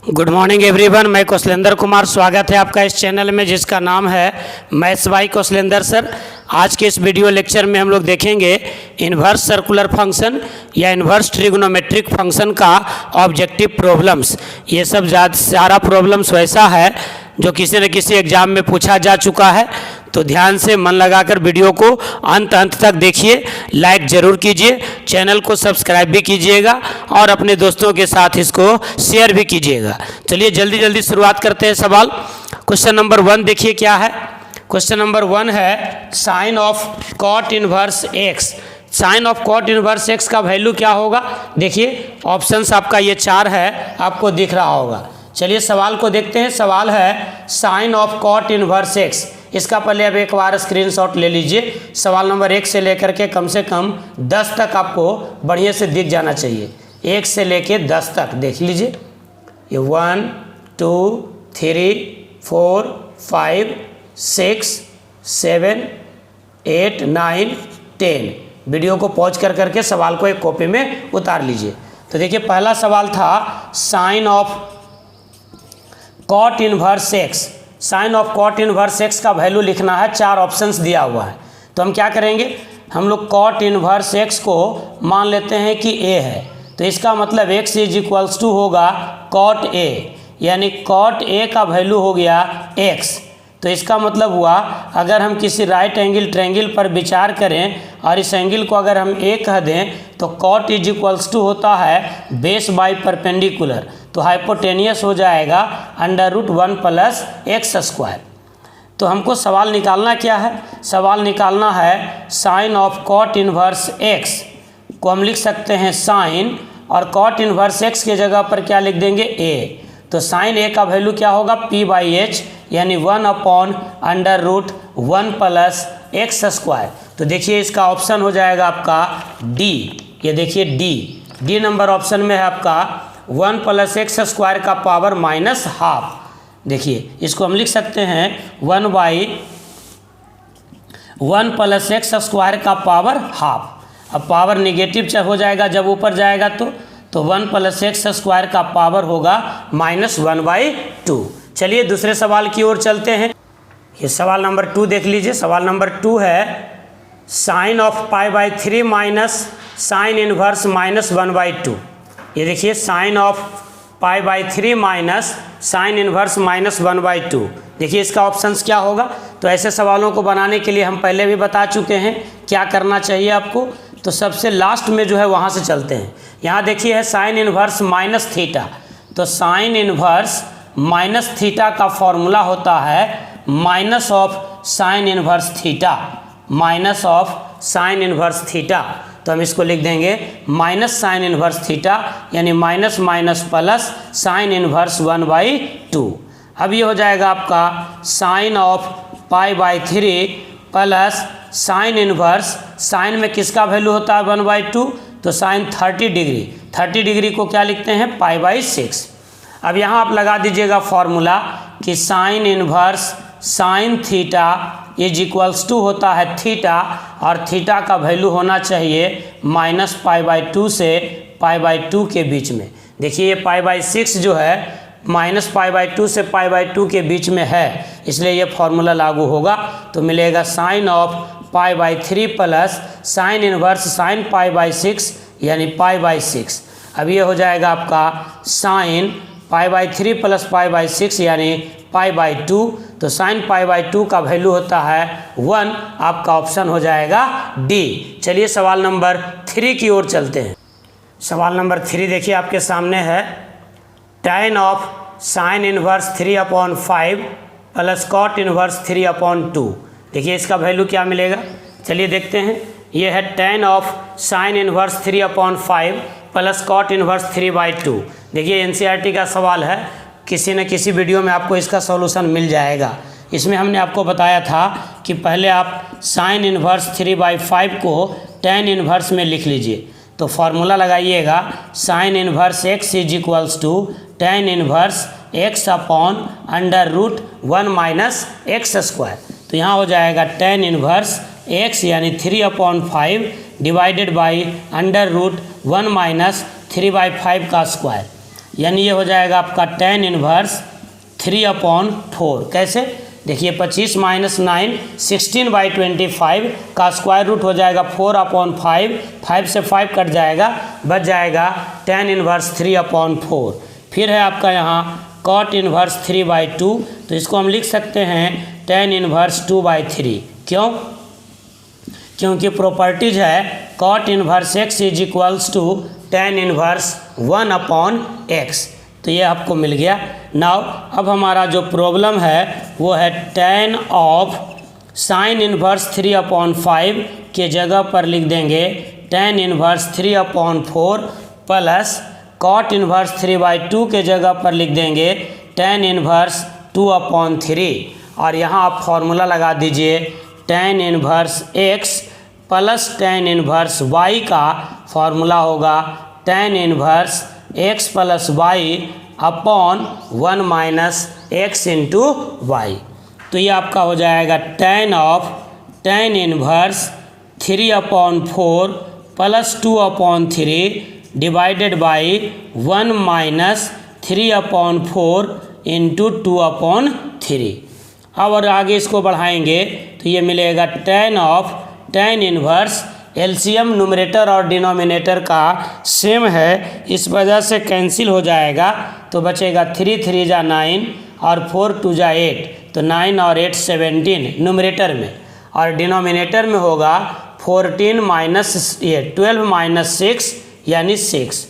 Good morning everyone, मैं कौशलेंद्र कुमार। स्वागत है आपका इस चैनल में जिसका नाम है मैथ्स बाय कौशलेंद्र सर। आज के इस वीडियो लेक्चर में हम लोग देखेंगे इन्वर्स सर्कुलर फंक्शन या इन्वर्स ट्रिग्नोमेट्रिक फंक्शन का ऑब्जेक्टिव प्रॉब्लम्स। ये सब सारा प्रॉब्लम्स वैसा है जो किसी न किसी एग्जाम में पूछा जा चुका है, तो ध्यान से मन लगाकर वीडियो को अंत तक देखिए। लाइक ज़रूर कीजिए, चैनल को सब्सक्राइब भी कीजिएगा और अपने दोस्तों के साथ इसको शेयर भी कीजिएगा। चलिए जल्दी जल्दी शुरुआत करते हैं। सवाल क्वेश्चन नंबर 1 देखिए क्या है। क्वेश्चन नंबर 1 है sine of cot inverse x. Sine of cot inverse x का वैल्यू क्या होगा? देखिए ऑप्शंस आपका ये 4 है, आपको दिख रहा होगा। चलिए सवाल को देखते हैं। सवाल है sine of cot inverse x. इसका पहले अब एक बार स्क्रीनशॉट ले लीजिए। सवाल नंबर 1 से लेकर के कम से कम 10 तक आपको बढ़िया से दिख जाना चाहिए। 1 से लेके 10 तक देख लीजिए। ये 1 2 3 4 5 6 7 8 9 10। वीडियो को पॉज कर करके सवाल को एक कॉपी में उतार लीजिए। तो देखिए पहला सवाल था sine of cot inverse x. Sine of cot inverse x का वैल्यू लिखना है। 4 ऑप्शंस दिया हुआ है, तो हम क्या करेंगे, हम लोग कॉट इनवर्स एक्स को मान लेते हैं कि ए है, तो इसका मतलब x इज इक्वल्स टू होगा कॉट ए, यानी कॉट ए का वैल्यू हो गया x। तो इसका मतलब हुआ अगर हम किसी राइट एंगल ट्रायंगल पर विचार करें और इस एंगल को अगर हम ए कह दें तो कॉट इज इक्वल्स टू होता है बेस बाय परपेंडिकुलर, तो हाइपोटेनियस हो जाएगा √1 प्लस एक्स स्क्वायर। तो हमको सवाल निकालना क्या है? सवाल निकालना है sine of cot inverse x को हम लिख सकते हैं साइन, और कॉट इनवर्स एक्स के जगह पर क्या लिख देंगे ए। तो साइन ए का वैल्यू क्या होगा p/h, यानी 1/√1 प्लस एक्स स्क्वायर। तो देखिए इसका ऑप्शन हो जाएगा आपका डी। ये देखिए डी नंबर ऑप्शन में है आपका 1 प्लस एक्स स्क्वायर का पावर -12। देखिए इसको हम लिख सकते हैं 1/1 प्लस एक्स स्क्वायर का पावर हाफ। अब पावर निगेटिव हो जाएगा जब ऊपर जाएगा तो 1 प्लस एक्स स्क्वायर का पावर होगा -1/2। चलिए दूसरे सवाल की ओर चलते हैं। ये सवाल नंबर 2 देख लीजिए। सवाल नंबर 2 है sine of π/3 minus sine inverse -1/2। ये देखिए sine of π/3 minus sine inverse -1/2। देखिए इसका ऑप्शंस क्या होगा। तो ऐसे सवालों को बनाने के लिए हम पहले भी बता चुके हैं क्या करना चाहिए आपको। तो सबसे लास्ट में जो है वहाँ से चलते हैं। यहाँ देखिए है साइन इनवर्स -θ। तो साइन इनवर्स -θ का फॉर्मूला होता है minus of sine inverse theta, minus of sine inverse theta. तो हम इसको लिख देंगे माइनस साइन इनवर्स थीटा, यानी minus minus plus sine inverse 1/2। अब ये हो जाएगा आपका sine of π/3 plus sine inverse, sine में किसका वैल्यू होता है 1/2, तो साइन 30 डिग्री। 30 डिग्री को क्या लिखते हैं π/6। अब यहाँ आप लगा दीजिएगा फॉर्मूला कि sine inverse sine theta is equals to होता है थीटा, और थीटा का वैल्यू होना चाहिए -π/2 से π/2 के बीच में। देखिए ये π/6 जो है -π/2 से π/2 के बीच में है, इसलिए ये फॉर्मूला लागू होगा। तो मिलेगा sine of π/3 plus sine inverse sine π/6, यानी π/6। अब ये हो जाएगा आपका साइन π/3 प्लस π/6 यानी π/2। तो साइन π/2 का वैल्यू होता है 1। आपका ऑप्शन हो जाएगा डी। चलिए सवाल नंबर 3 की ओर चलते हैं। सवाल नंबर 3 देखिए आपके सामने है tan of sine inverse 3/5 plus cot inverse 3/2। देखिए इसका वैल्यू क्या मिलेगा, चलिए देखते हैं। ये है tan of sine inverse 3/5 plus cot inverse 3/2। देखिए एनसीईआरटी का सवाल है, किसी न किसी वीडियो में आपको इसका सॉल्यूशन मिल जाएगा। इसमें हमने आपको बताया था कि पहले आप साइन इनवर्स 3/5 को tan इनवर्स में लिख लीजिए। तो फॉर्मूला लगाइएगा sine inverse x is equals to tan inverse x/√1 minus x square. तो यहाँ हो जाएगा tan इनवर्स x यानी 3/5 डिवाइडेड बाई √1 माइनस 3/5 का स्क्वायर। यानी ये हो जाएगा आपका tan इनवर्स 3/4। कैसे? देखिए 25 माइनस 9 16/25 का स्क्वायर रूट हो जाएगा 4/5, 5 से 5 कट जाएगा, बच जाएगा tan इनवर्स 3/4। फिर है आपका यहाँ cot इनवर्स 3/2, तो इसको हम लिख सकते हैं tan इनवर्स 2/3। क्यों? क्योंकि प्रॉपर्टीज है cot inverse x is equals to tan inverse 1/x। तो ये आपको मिल गया। नाउ अब हमारा जो प्रॉब्लम है वो है tan ऑफ sin इनवर्स 3/5 के जगह पर लिख देंगे tan inverse 3/4 plus cot inverse 3/2 के जगह पर लिख देंगे tan इनवर्स 2/3। और यहाँ आप फॉर्मूला लगा दीजिए tan inverse x plus tan inverse y का फॉर्मूला होगा tan inverse x plus y upon 1 minus x into y. तो ये आपका हो जाएगा tan inverse 3/4 plus 2/3 divided by 1 minus 3/4 into 2/3। अब और आगे इसको बढ़ाएंगे तो ये मिलेगा tan इनवर्स एलसीएम न्यूमरेटर और डिनोमिनेटर का सेम है, इस वजह से कैंसिल हो जाएगा। तो बचेगा 3 3 जा 9 और 4 2 जा 8, तो 9 और 8 17 न्यूमरेटर में, और डिनोमिनेटर में होगा 14 माइनस 12 माइनस 6 यानी 6।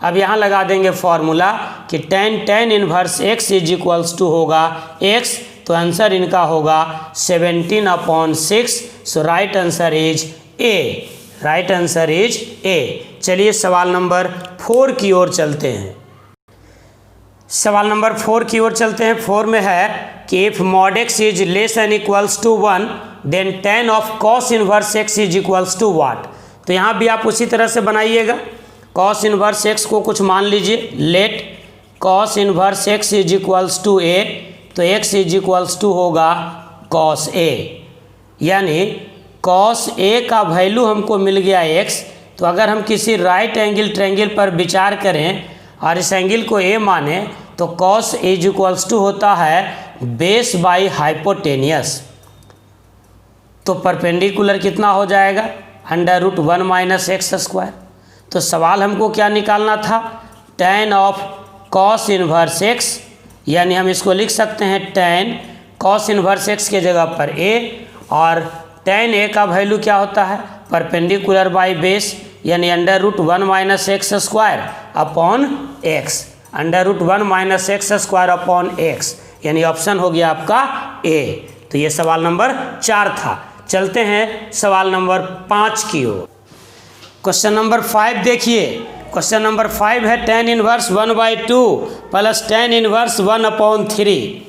अब यहाँ लगा देंगे फॉर्मूला कि tan inverse x is equals to होगा x, तो आंसर इनका होगा 17/6। So right answer is A. Right answer is A. चलिए सवाल नंबर 4 की ओर चलते हैं। सवाल नंबर 4 की ओर चलते हैं। 4 में है कि if mod x is less than equals to 1 then tan of cos inverse x is equals to what. तो यहाँ भी आप उसी तरह से बनाइएगा। cos इनवर्स x को कुछ मान लीजिए, let cos inverse x is equals to a, तो x इज इक्वल्स टू होगा cos a, यानी cos a का वैल्यू हमको मिल गया x। तो अगर हम किसी राइट एंगल ट्रायंगल पर विचार करें और इस एंगल को a माने तो cos इज इक्वल्स टू होता है बेस बाई हाइपोटेनियस। तो परपेंडिकुलर कितना हो जाएगा? √1 माइनस एक्स स्क्वायर। तो सवाल हमको क्या निकालना था? tan of cos inverse x, यानी हम इसको लिख सकते हैं tan cos इनवर्स x के जगह पर a, और tan a का वैल्यू क्या होता है? परपेंडिकुलर बाई बेस, यानी √1 minus x square upon x, √1 minus x square upon x, यानी ऑप्शन हो गया आपका a। तो ये सवाल नंबर 4 था। चलते हैं सवाल नंबर 5 की ओर। क्वेश्चन नंबर 5 देखिए। क्वेश्चन नंबर 5 है tan inverse 1/2 plus tan inverse 1/3,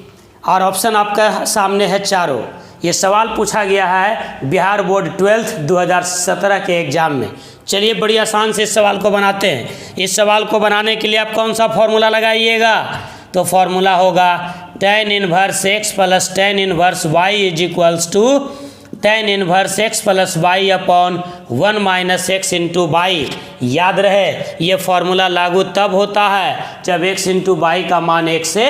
और ऑप्शन आपका सामने है चारों। ये सवाल पूछा गया है बिहार बोर्ड 12th 2017 के एग्जाम में। चलिए बड़ी आसान से इस सवाल को बनाते हैं। इस सवाल को बनाने के लिए आप कौन सा फॉर्मूला लगाइएगा? तो फॉर्मूला होगा tan inverse x plus tan inverse y is equals to tan inverse x plus y upon 1 minus x into y. याद रहे ये फॉर्मूला लागू तब होता है जब x इंटू वाई का मान 1 से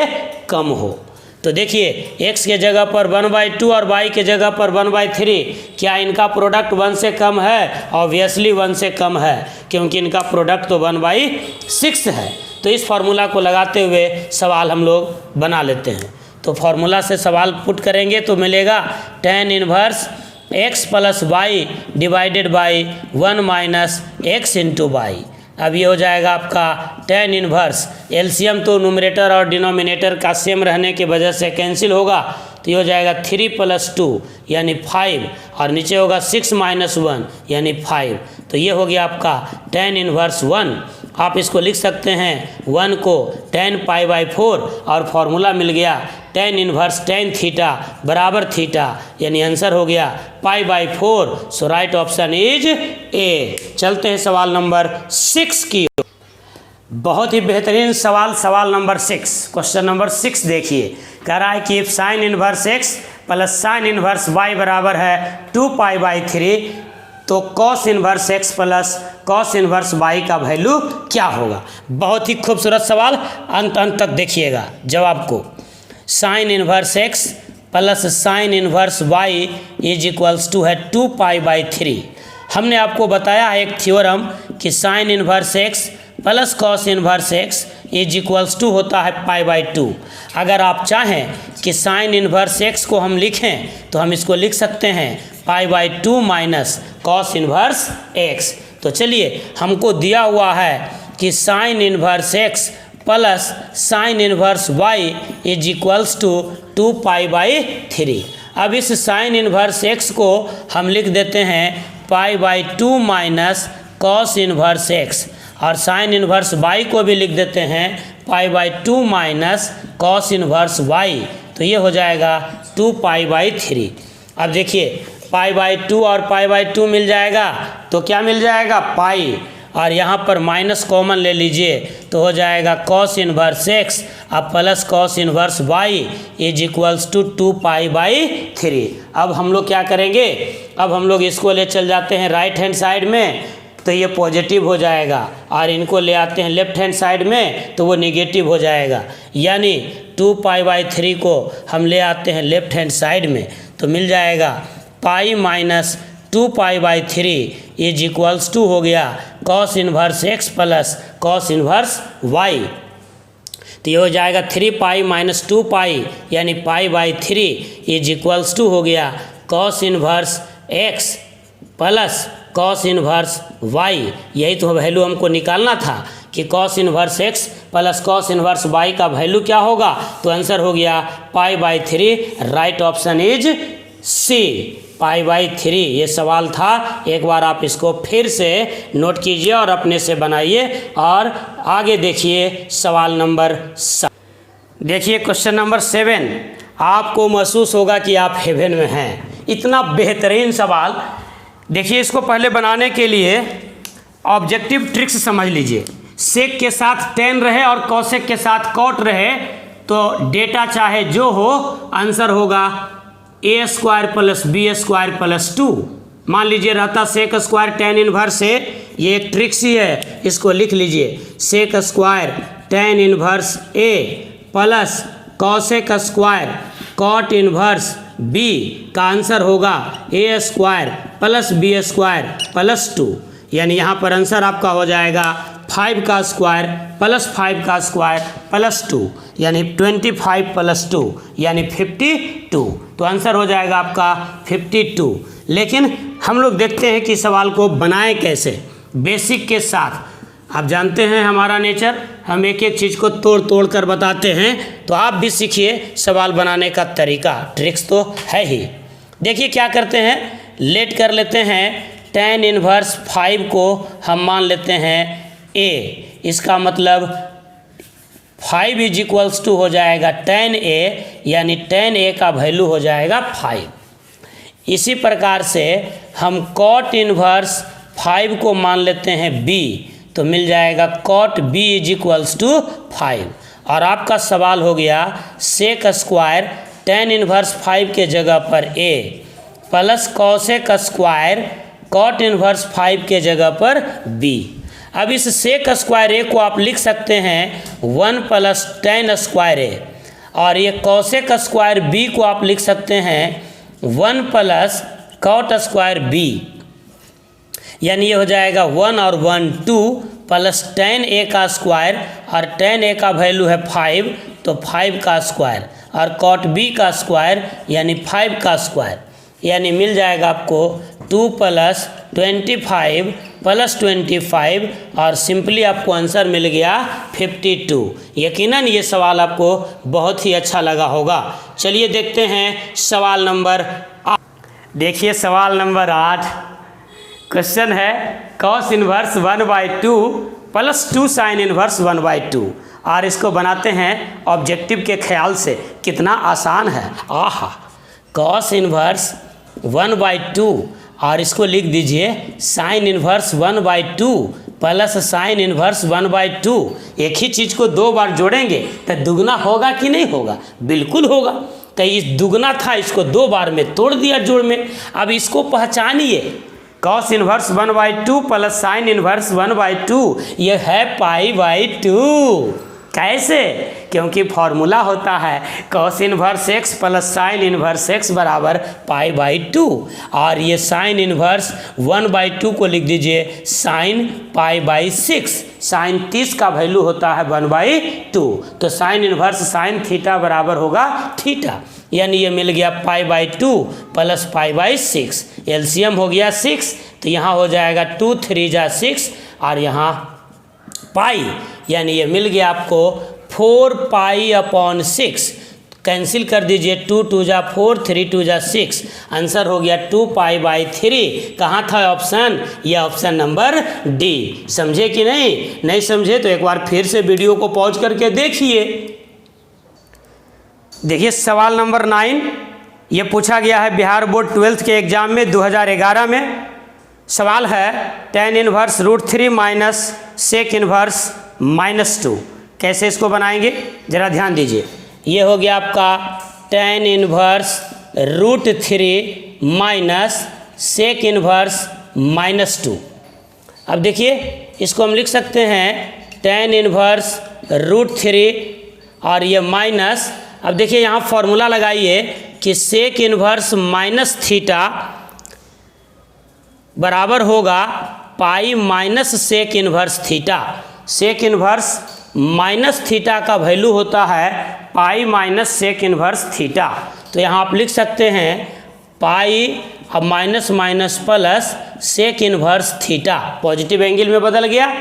कम हो। तो देखिए x के जगह पर 1/2 और y के जगह पर 1/3, क्या इनका प्रोडक्ट 1 से कम है? ऑब्वियसली 1 से कम है, क्योंकि इनका प्रोडक्ट तो 1/6 है। तो इस फार्मूला को लगाते हुए सवाल हम लोग बना लेते हैं। तो फार्मूला से सवाल पुट करेंगे तो मिलेगा tan inverse x plus y divided by 1 minus x into y. अब ये हो जाएगा आपका tan इनवर्स, एलसीएम तो न्यूमरेटर और डिनोमिनेटर का सेम रहने की वजह से कैंसिल होगा, तो ये हो जाएगा 3 + 2 यानी 5, और नीचे होगा 6 - 1 यानी 5। तो ये हो गया आपका tan इनवर्स 1। आप इसको लिख सकते हैं 1 को tan π/4, और फॉर्मूला मिल गया tan इनवर्स tan थीटा बराबर थीटा, यानी आंसर हो गया π/4। सो राइट ऑप्शन इज ए। चलते हैं सवाल नंबर 6 की। बहुत ही बेहतरीन सवाल, सवाल नंबर 6। क्वेश्चन नंबर 6 देखिए, कह रहा है कि if sine inverse x plus sine inverse y बराबर है 2π/3, तो cos inverse x plus cos inverse y का वैल्यू क्या होगा। बहुत ही खूबसूरत सवाल, अंत तक देखिएगा जवाब को। Sine inverse x plus sine inverse y is equals to है 2π/3। हमने आपको बताया है एक थ्योरम कि sine inverse x plus cos inverse x is equals to होता है π/2। अगर आप चाहें कि साइन इन्वर्स एक्स को हम लिखें तो हम इसको लिख सकते हैं π/2 माइनस कॉस इन्वर्स एक्स। तो चलिए, हमको दिया हुआ है कि sine inverse x plus sine inverse y is equals to 2π/3। अब इस साइन इन्वर्स एक्स को हम लिख देते हैं π/2 माइनस कॉस इन्वर्स एक्स, और साइन इन्वर्स वाई को भी लिख देते हैं π/2 माइनस कॉस इन्वर्स वाई। तो ये हो जाएगा 2π/3। अब देखिए, π/2 और π/2 मिल जाएगा तो क्या मिल जाएगा, पाई, और यहाँ पर माइनस कॉमन ले लीजिए तो हो जाएगा कॉस इन्वर्स एक्स अब plus cos inverse y is equals to 2π/3। अब हम लोग क्या करेंगे, अब हम लोग इसको ले चल जाते हैं राइट हैंड साइड में, तो ये पॉजिटिव हो जाएगा, और इनको ले आते हैं लेफ्ट हैंड साइड में तो वो नेगेटिव हो जाएगा। यानी 2π/3 को हम ले आते हैं लेफ्ट हैंड साइड में तो मिल जाएगा pi minus 2π/3 is equals to हो गया cos inverse x plus cos inverse y. तो ये हो जाएगा 3π माइनस 2π यानी π/3 इज इक्वल्स टू हो गया cos inverse x plus cos inverse y. यही तो वैल्यू हमको निकालना था कि cos inverse x plus cos inverse y का वैल्यू क्या होगा। तो आंसर हो गया π/3। Right option is C, π/3। ये सवाल था, एक बार आप इसको फिर से नोट कीजिए और अपने से बनाइए और आगे देखिए सवाल नंबर 7। देखिए क्वेश्चन नंबर 7। आपको महसूस होगा कि आप हेवन में हैं, इतना बेहतरीन सवाल। देखिए, इसको पहले बनाने के लिए ऑब्जेक्टिव ट्रिक्स समझ लीजिए। सेक के साथ टेन रहे और कॉसेक के साथ कॉट रहे तो डेटा चाहे जो हो, आंसर होगा a² प्लस b² प्लस 2। मान लीजिए रहता सेक स्क्वायर टेन इन्वर्स है, ये एक ट्रिक्स ही है, इसको लिख लीजिए। Sec square tan inverse a plus cosec square cot inverse b का आंसर होगा a² प्लस b² प्लस 2। यानी यहाँ पर आंसर आपका हो जाएगा 5 का स्क्वायर प्लस 5 का स्क्वायर प्लस 2 यानी 25 प्लस 2 यानी 52। तो आंसर हो जाएगा आपका 52। लेकिन हम लोग देखते हैं कि सवाल को बनाएं कैसे, बेसिक के साथ। आप जानते हैं हमारा नेचर, हम एक एक चीज़ को तोड़ तोड़ कर बताते हैं, तो आप भी सीखिए सवाल बनाने का तरीका, ट्रिक्स तो है ही। देखिए क्या करते हैं, लेट कर लेते हैं tan इन्वर्स 5 को हम मान लेते हैं a। इसका मतलब 5 इज इक्वल्स टू हो जाएगा tan a, यानी tan a का वैल्यू हो जाएगा 5। इसी प्रकार से हम cot इन्वर्स 5 को मान लेते हैं b, तो मिल जाएगा cot b is equals to 5। और आपका सवाल हो गया सेक स्क्वायर tan इन्वर्स 5 के जगह पर a plus cosec square cot inverse 5 के जगह पर b। अब इस सेक स्क्वायर a को आप लिख सकते हैं 1 प्लस tan स्क्वायर a, और ये कॉसेक स्क्वायर b को आप लिख सकते हैं 1 प्लस कॉट स्क्वायर b। यानी ये हो जाएगा 1 और 1 2 प्लस tan a का स्क्वायर, और tan a का वैल्यू है 5 तो 5 का स्क्वायर, और कॉट b का स्क्वायर यानी 5 का स्क्वायर। यानी मिल जाएगा आपको 2 प्लस 25 प्लस 25, और सिंपली आपको आंसर मिल गया 52। यकीनन ये सवाल आपको बहुत ही अच्छा लगा होगा। चलिए देखते हैं सवाल नंबर 8। देखिए सवाल नंबर 8 क्वेश्चन है cos inverse 1/2 plus 2 sign inverse 1/2, और इसको बनाते हैं ऑब्जेक्टिव के ख्याल से। कितना आसान है, आहा। कॉस इन्वर्स 1/2 और इसको लिख दीजिए sign inverse 1/2 plus sine inverse 1/2। एक ही चीज़ को दो बार जोड़ेंगे तो दुगना होगा कि नहीं होगा? बिल्कुल होगा। कहीं दुगना था, इसको दो बार में तोड़ दिया जोड़ में। अब इसको पहचानिए cos inverse 1/2 plus sine inverse 1/2, ये है π/2। कैसे? क्योंकि फॉर्मूला होता है cos inverse x plus sine inverse x बराबर π/2, और ये साइन इनवर्स 1/2 को लिख दीजिए साइन π/6। साइन 30 का वैल्यू होता है 1/2, तो साइन इनवर्स साइन थीटा बराबर होगा थीटा, यानी ये मिल गया π/2 प्लस π/6। एलसीएम हो गया 6, तो यहाँ हो जाएगा 2 3 जा 6 और यहाँ पाई, यानी ये मिल गया आपको 4π/6। कैंसिल कर दीजिए, 2 2 जा 4 3 2 जा 6, आंसर हो गया 2π/3। कहाँ था ऑप्शन? ये ऑप्शन नंबर डी। समझे कि नहीं? नहीं समझे तो एक बार फिर से वीडियो को पॉज करके देखिए। देखिए सवाल नंबर 9, ये पूछा गया है बिहार बोर्ड 12th के एग्जाम में 2011 में। सवाल है tan inverse √3 minus sec inverse -2। कैसे इसको बनाएंगे जरा ध्यान दीजिए। ये हो गया आपका tan inverse √3 minus sec inverse -2। अब देखिए इसको हम लिख सकते हैं tan इनवर्स √3 और ये माइनस। अब देखिए यहाँ फॉर्मूला लगाइए कि सेक इनवर्स माइनस थीटा बराबर होगा pi minus sec inverse theta. Sec inverse minus theta का वैल्यू होता है pi minus sec inverse theta. तो यहाँ आप लिख सकते हैं पाई अब minus minus plus sec inverse theta, positive angle में बदल गया।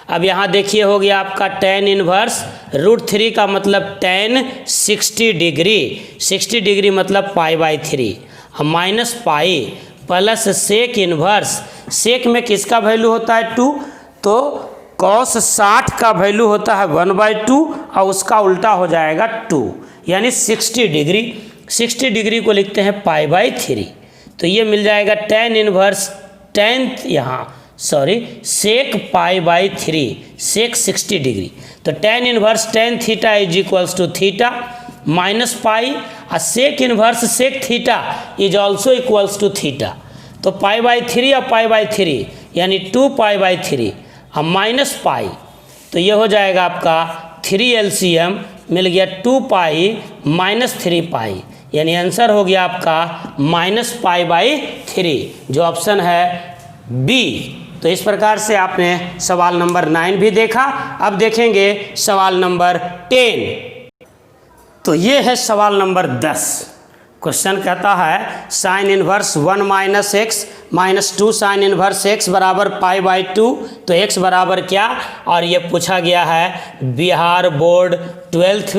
अब यहाँ देखिए हो गया आपका tan इनवर्स √3 का मतलब tan 60 डिग्री, 60 डिग्री मतलब π/3, अब minus pi plus sec inverse. Sec में किसका वैल्यू होता है 2, तो कॉस 60 का वैल्यू होता है 1/2 और उसका उल्टा हो जाएगा 2, यानी 60 डिग्री। 60 डिग्री को लिखते हैं π/3, तो ये मिल जाएगा tan inverse sec π/3, sec 60 degree. तो tan inverse tan theta is equals to theta minus pi, और sec inverse sec theta is also equals to theta. तो π/3 और π/3 यानी 2π/3 और माइनस पाई, तो ये हो जाएगा आपका 3 LCM मिल गया 2π माइनस 3π, यानी आंसर हो गया आपका -π/3, जो ऑप्शन है बी। तो इस प्रकार से आपने सवाल नंबर 9 भी देखा। अब देखेंगे सवाल नंबर 10। तो ये है सवाल नंबर 10। क्वेश्चन कहता है sine inverse 1 minus x minus 2 sine inverse x बराबर π/2, तो एक्स बराबर क्या? और ये पूछा गया है बिहार बोर्ड 12th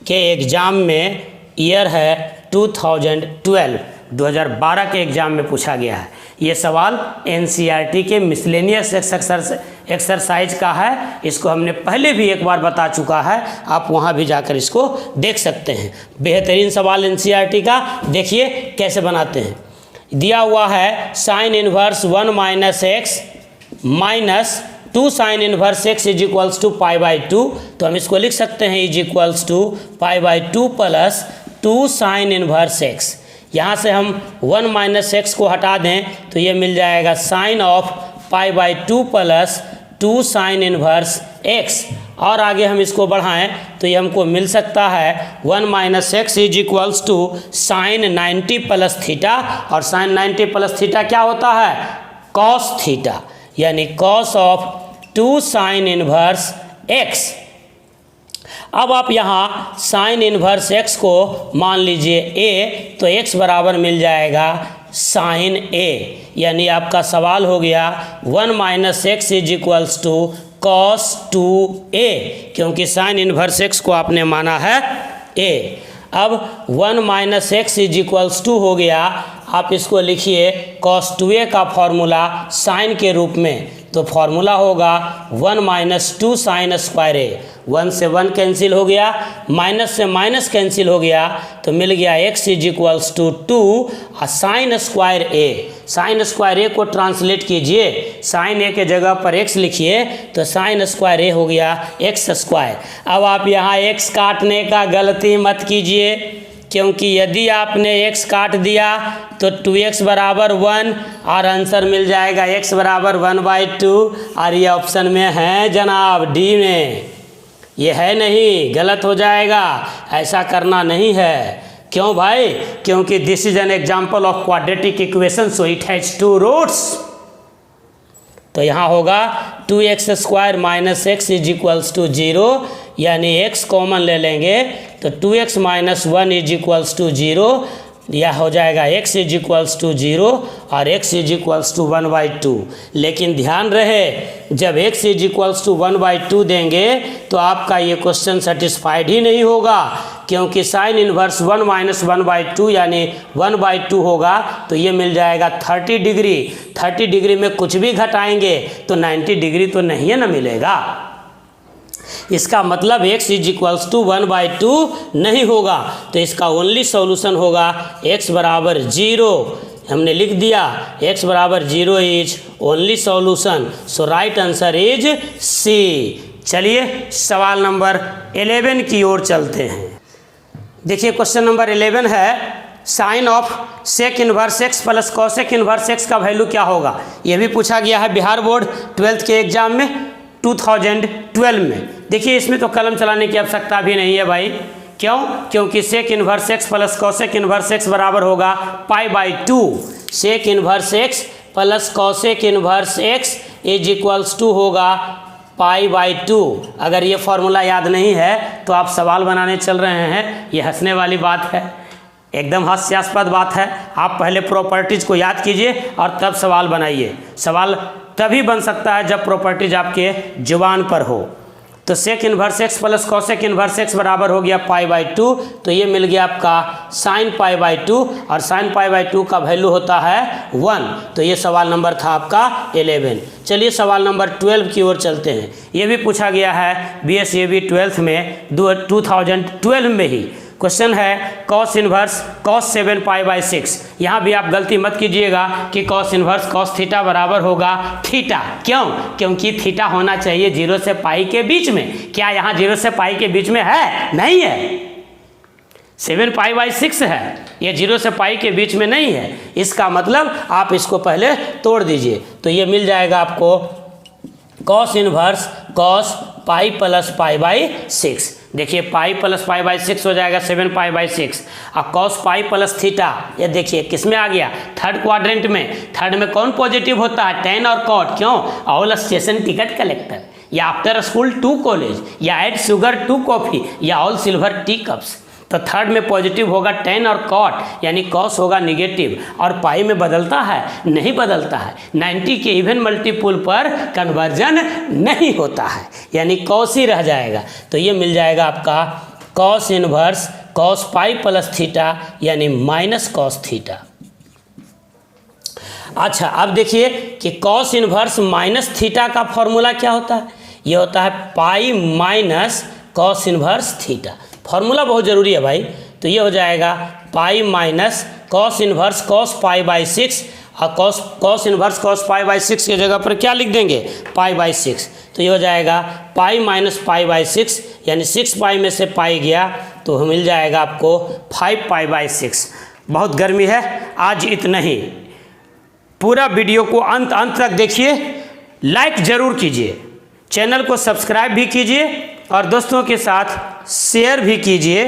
के एग्ज़ाम में, ईयर है 2012 के एग्ज़ाम में पूछा गया है। ये सवाल NCERT के मिसलेनियस एक्सरसाइज का है। इसको हमने पहले भी एक बार बता चुका है, आप वहाँ भी जाकर इसको देख सकते हैं। बेहतरीन सवाल NCERT का, देखिए कैसे बनाते हैं। दिया हुआ है sine inverse 1 minus x minus 2 sine inverse x is equals to π/2, तो हम इसको लिख सकते हैं is equals to π/2 plus 2 sine inverse x. यहाँ से हम 1 माइनस एक्स को हटा दें तो ये मिल जाएगा sine of π/2 plus 2 sine inverse x, और आगे हम इसको बढ़ाएं तो ये हमको मिल सकता है 1 minus x is equals to sine 90 plus theta, और साइन 90 प्लस थीटा क्या होता है? कॉस थीटा, यानी cos of 2 sine inverse x. अब आप यहाँ साइन इनवर्स एक्स को मान लीजिए ए, तो एक्स बराबर मिल जाएगा साइन ए, यानी आपका सवाल हो गया 1 minus x is equals to cos 2a, क्योंकि साइन इनवर्स एक्स को आपने माना है a। अब 1 minus x is equals to हो गया, आप इसको लिखिए कॉस 2a का फॉर्मूला साइन के रूप में, तो फॉर्मूला होगा 1 माइनस 2 साइन स्क्वायर ए। 1 से 1 कैंसिल हो गया, माइनस से माइनस कैंसिल हो गया, तो मिल गया x इज इक्वल्स टू 2 और साइन स्क्वायर ए। साइन स्क्वायर ए को ट्रांसलेट कीजिए, साइन ए के जगह पर x लिखिए, तो साइन स्क्वायर ए हो गया x स्क्वायर। अब आप यहाँ x काटने का गलती मत कीजिए, क्योंकि यदि आपने x काट दिया तो 2x बराबर 1 और आंसर मिल जाएगा x बराबर 1/2 और ये ऑप्शन में है जनाब, डी में। ये है नहीं, गलत हो जाएगा, ऐसा करना नहीं है। क्यों भाई? क्योंकि this is an example of quadratic equation, so it has 2 roots. तो यहाँ होगा 2x² minus x is equals to 0, यानी x कॉमन ले लेंगे तो 2x minus 1 is equals to 0, यह हो जाएगा x इज इक्वल्स टू 0 और x इज इक्वल्स टू 1/2। लेकिन ध्यान रहे, जब x इज इक्वल्स टू 1/2 देंगे तो आपका ये क्वेश्चन सेटिस्फाइड ही नहीं होगा, क्योंकि साइन इनवर्स 1 माइनस 1/2 यानी 1/2 होगा, तो ये मिल जाएगा 30 डिग्री। 30 डिग्री में कुछ भी घटाएंगे तो 90 डिग्री तो नहीं है ना मिलेगा। इसका मतलब x इज इक्वल्स टू 1/2 नहीं होगा, तो इसका ओनली सॉल्यूशन होगा x बराबर 0। हमने लिख दिया x बराबर 0 is only solution, so right answer is C। चलिए सवाल नंबर 11 की ओर चलते हैं। देखिए क्वेश्चन नंबर 11 है, sine of sec inverse x plus cosec inverse x का वैल्यू क्या होगा। यह भी पूछा गया है बिहार बोर्ड 12th के एग्जाम में 2012 में। देखिए इसमें तो कलम चलाने की आवश्यकता भी नहीं है भाई। क्यों? क्योंकि sec inverse x plus cosec inverse x बराबर होगा π/2। Sec inverse x plus cosec inverse x is equals to होगा π/2। अगर ये फॉर्मूला याद नहीं है तो आप सवाल बनाने चल रहे हैं, ये हंसने वाली बात है, एकदम हास्यास्पद बात है। आप पहले प्रॉपर्टीज को याद कीजिए और तब सवाल बनाइए। सवाल तभी बन सकता है जब प्रॉपर्टीज आपके जुबान पर हो। तो sec inverse x plus cosec inverse x बराबर हो गया π/2, तो ये मिल गया आपका साइन π/2 और साइन π/2 का वैल्यू होता है 1। तो ये सवाल नंबर था आपका 11। चलिए सवाल नंबर 12 की ओर चलते हैं। ये भी पूछा गया है BSAB 12th में 2012 में ही। क्वेश्चन है कॉस इनवर्स कॉस 7 π/6। यहाँ भी आप गलती मत कीजिएगा कि कॉस इनवर्स कॉस थीटा बराबर होगा थीटा। क्यों? क्योंकि थीटा होना चाहिए 0 से पाई के बीच में। क्या यहाँ 0 से पाई के बीच में है? नहीं है। 7 π/6 है, ये 0 से पाई के बीच में नहीं है। इसका मतलब आप इसको पहले तोड़ दीजिए, तो ये मिल जाएगा आपको cos inverse cos pi plus π/6। देखिए पाई प्लस π/6 हो जाएगा 7 π/6 और कॉस पाई प्लस थीटा, ये देखिए किस में आ गया? थर्ड क्वाड्रेंट में। थर्ड में कौन पॉजिटिव होता है? टेन और कॉट। क्यों? ऑल स्टेशन टिकट कलेक्टर, या आफ्टर स्कूल 2 कॉलेज, या एड शुगर 2 कॉफ़ी, या ऑल सिल्वर टी कप्स। तो थर्ड में पॉजिटिव होगा टेन और कॉट, यानी कॉस होगा निगेटिव। और पाई में बदलता है? नहीं बदलता है। 90 के इवन मल्टीपुल पर कन्वर्जन नहीं होता है, यानी कॉस ही रह जाएगा। तो ये मिल जाएगा आपका cos inverse cos pi plus theta यानी माइनस कॉस थीटा। अच्छा अब देखिए कि कॉस इनवर्स माइनस थीटा का फॉर्मूला क्या होता है? ये होता है pi minus cos inverse theta. Formula बहुत ज़रूरी है भाई। तो ये हो जाएगा pi minus cos inverse cos π/6 और कॉस इनवर्स कॉस π/6 की जगह पर क्या लिख देंगे? π/6। तो ये हो जाएगा पाई माइनस π/6 यानी 6 पाई में से पाई गया तो मिल जाएगा आपको 5 π/6। बहुत गर्मी है, आज इतना ही। पूरा वीडियो को अंत तक देखिए, लाइक ज़रूर कीजिए, चैनल को सब्सक्राइब भी कीजिए और दोस्तों के साथ शेयर भी कीजिए।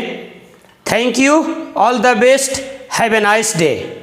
Thank you, all the best, have a nice day.